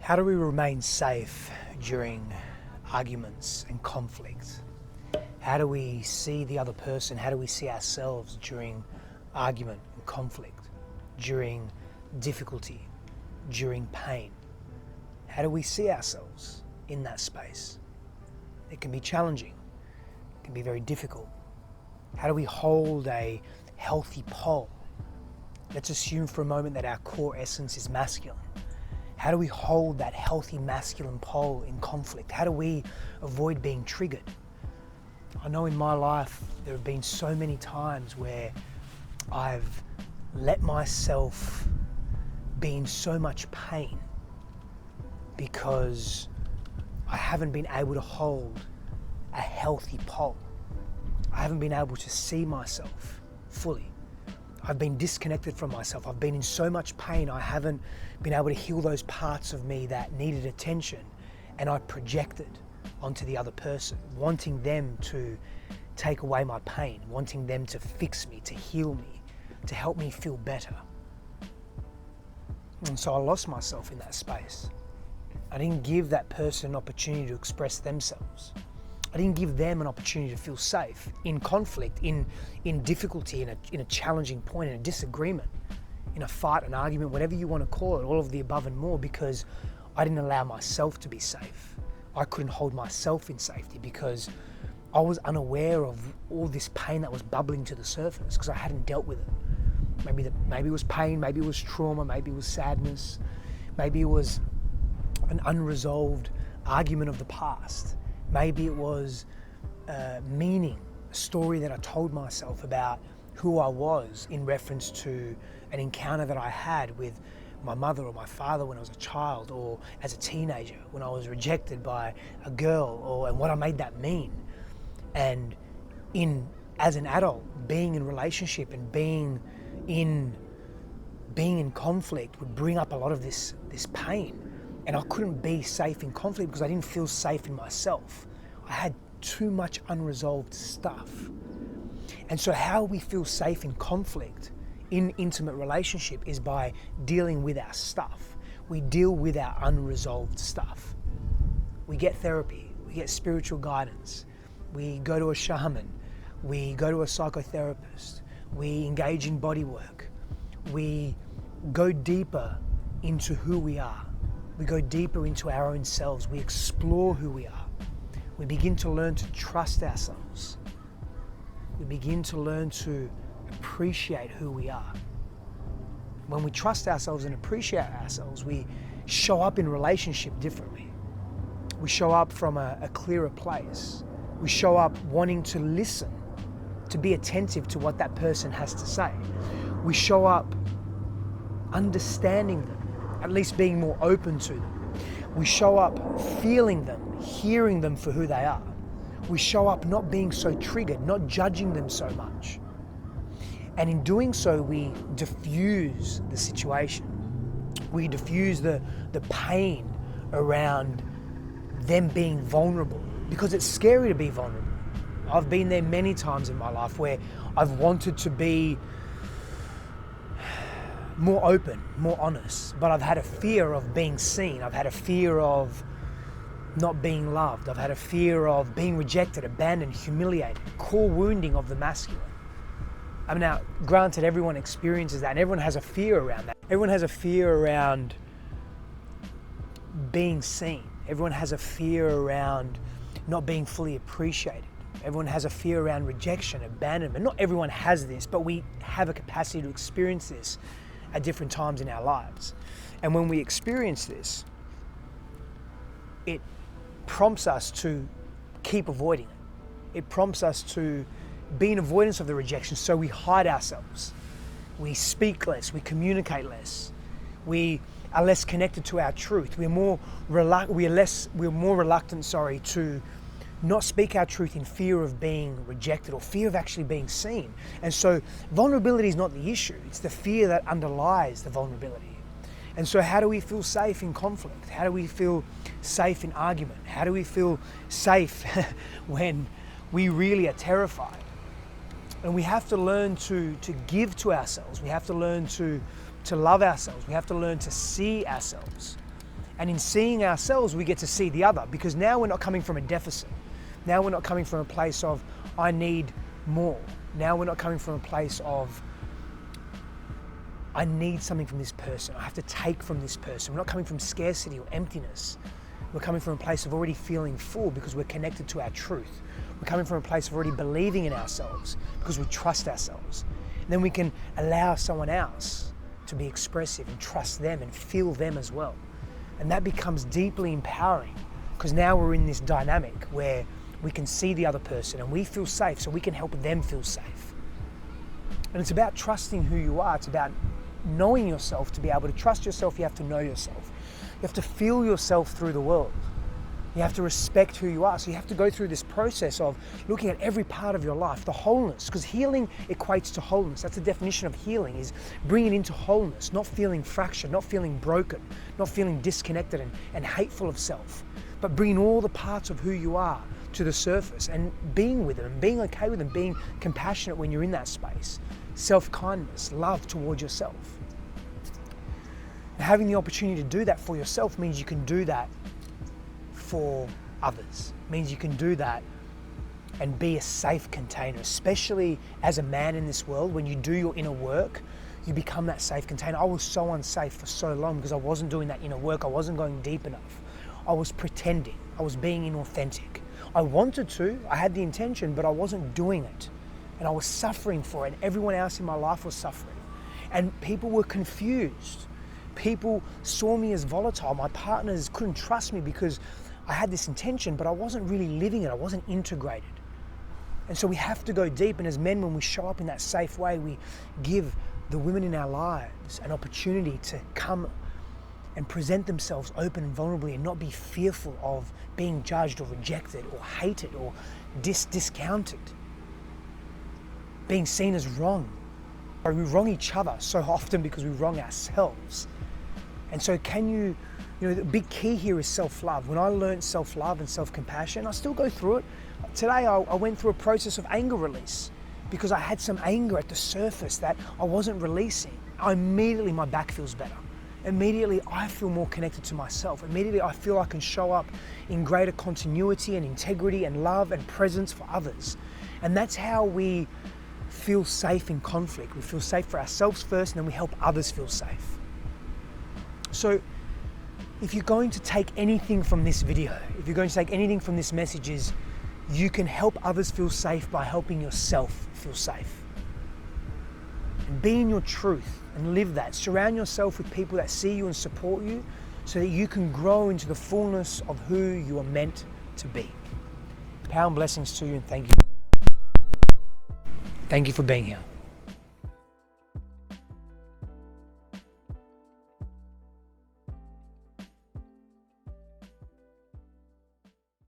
How do we remain safe during arguments and conflict? How do we see the other person? How do we see ourselves during argument and conflict, during difficulty, during pain? How do we see ourselves in that space? It can be challenging. It can be very difficult. How do we hold a healthy pole? Let's assume for a moment that our core essence is masculine. How do we hold that healthy masculine pole in conflict? How do we avoid being triggered? I know in my life there have been so many times where I've let myself be in so much pain because I haven't been able to hold a healthy pole. I haven't been able to see myself fully. I've been disconnected from myself. I've been in so much pain. I haven't been able to heal those parts of me that needed attention, and I projected onto the other person, wanting them to take away my pain, wanting them to fix me, to heal me, to help me feel better. And so I lost myself in that space. I didn't give that person an opportunity to express themselves. I didn't give them an opportunity to feel safe in conflict, in difficulty, in a challenging point, in a disagreement, in a fight, an argument, whatever you want to call it, all of the above and more, because I didn't allow myself to be safe. I couldn't hold myself in safety because I was unaware of all this pain that was bubbling to the surface because I hadn't dealt with it. Maybe it was pain, maybe it was trauma, maybe it was sadness, maybe it was an unresolved argument of the past. Maybe it was meaning, a story that I told myself about who I was in reference to an encounter that I had with my mother or my father when I was a child, or as a teenager when I was rejected by a girl, and what I made that mean. And as an adult, being in relationship and being in conflict would bring up a lot of this pain. And I couldn't be safe in conflict because I didn't feel safe in myself. I had too much unresolved stuff. And so how we feel safe in conflict, in intimate relationship, is by dealing with our stuff. We deal with our unresolved stuff. We get therapy, we get spiritual guidance, we go to a shaman, we go to a psychotherapist, we engage in body work, we go deeper into who we are. We go deeper into our own selves. We explore who we are. We begin to learn to trust ourselves. We begin to learn to appreciate who we are. When we trust ourselves and appreciate ourselves, we show up in relationship differently. We show up from a clearer place. We show up wanting to listen, to be attentive to what that person has to say. We show up understanding them, at least being more open to them. We show up feeling them, hearing them for who they are. We show up not being so triggered, not judging them so much. And in doing so, we diffuse the situation. We diffuse the pain around them being vulnerable, because it's scary to be vulnerable. I've been there many times in my life where I've wanted to be more open, more honest, but I've had a fear of being seen. I've had a fear of not being loved. I've had a fear of being rejected, abandoned, humiliated, core wounding of the masculine. I mean, now, granted, everyone experiences that, and everyone has a fear around that. Everyone has a fear around being seen. Everyone has a fear around not being fully appreciated. Everyone has a fear around rejection, abandonment. Not everyone has this, but we have a capacity to experience this at different times in our lives. And when we experience this, it prompts us to keep avoiding it. It prompts us to be in avoidance of the rejection, so we hide ourselves. We speak less, we communicate less. We are less connected to our truth. We're more reluctant to not speak our truth in fear of being rejected or fear of actually being seen. And so vulnerability is not the issue. It's the fear that underlies the vulnerability. And so how do we feel safe in conflict? How do we feel safe in argument? How do we feel safe when we really are terrified? And we have to learn to give to ourselves. We have to learn to love ourselves. We have to learn to see ourselves And in seeing ourselves, we get to see the other, because now we're not coming from a deficit. Now we're not coming from a place of, I need more. Now we're not coming from a place of, I need something from this person. I have to take from this person. We're not coming from scarcity or emptiness. We're coming from a place of already feeling full because we're connected to our truth. We're coming from a place of already believing in ourselves because we trust ourselves. And then we can allow someone else to be expressive and trust them and feel them as well. And that becomes deeply empowering, because now we're in this dynamic where we can see the other person and we feel safe, so we can help them feel safe. And it's about trusting who you are. It's about knowing yourself. To be able to trust yourself, you have to know yourself. You have to feel yourself through the world. You have to respect who you are. So you have to go through this process of looking at every part of your life, the wholeness, because healing equates to wholeness. That's the definition of healing, is bringing into wholeness, not feeling fractured, not feeling broken, not feeling disconnected and hateful of self, but bringing all the parts of who you are to the surface and being with them, and being okay with them, being compassionate when you're in that space. Self-kindness, love towards yourself. And having the opportunity to do that for yourself means you can do that for others. It means you can do that and be a safe container, especially as a man in this world. When you do your inner work, you become that safe container. I was so unsafe for so long because I wasn't doing that inner work. I wasn't going deep enough. I was pretending. I was being inauthentic. I wanted to, I had the intention, but I wasn't doing it. And I was suffering for it. And everyone else in my life was suffering. And people were confused. People saw me as volatile. My partners couldn't trust me because I had this intention, but I wasn't really living it. I wasn't integrated. And so we have to go deep. And as men, when we show up in that safe way, we give the women in our lives an opportunity to come and present themselves open and vulnerably, and not be fearful of being judged or rejected or hated or discounted, being seen as wrong. We wrong each other so often because we wrong ourselves. And so the big key here is self-love. When I learned self-love and self-compassion, I still go through it. Today I went through a process of anger release because I had some anger at the surface that I wasn't releasing. Immediately my back feels better. Immediately I feel more connected to myself. Immediately I feel I can show up in greater continuity and integrity and love and presence for others. And that's how we feel safe in conflict. We feel safe for ourselves first, and then we help others feel safe. So if you're going to take anything from this video, if you're going to take anything from this message, is you can help others feel safe by helping yourself feel safe. And be in your truth and live that. Surround yourself with people that see you and support you so that you can grow into the fullness of who you are meant to be. Power and blessings to you, and thank you. Thank you for being here.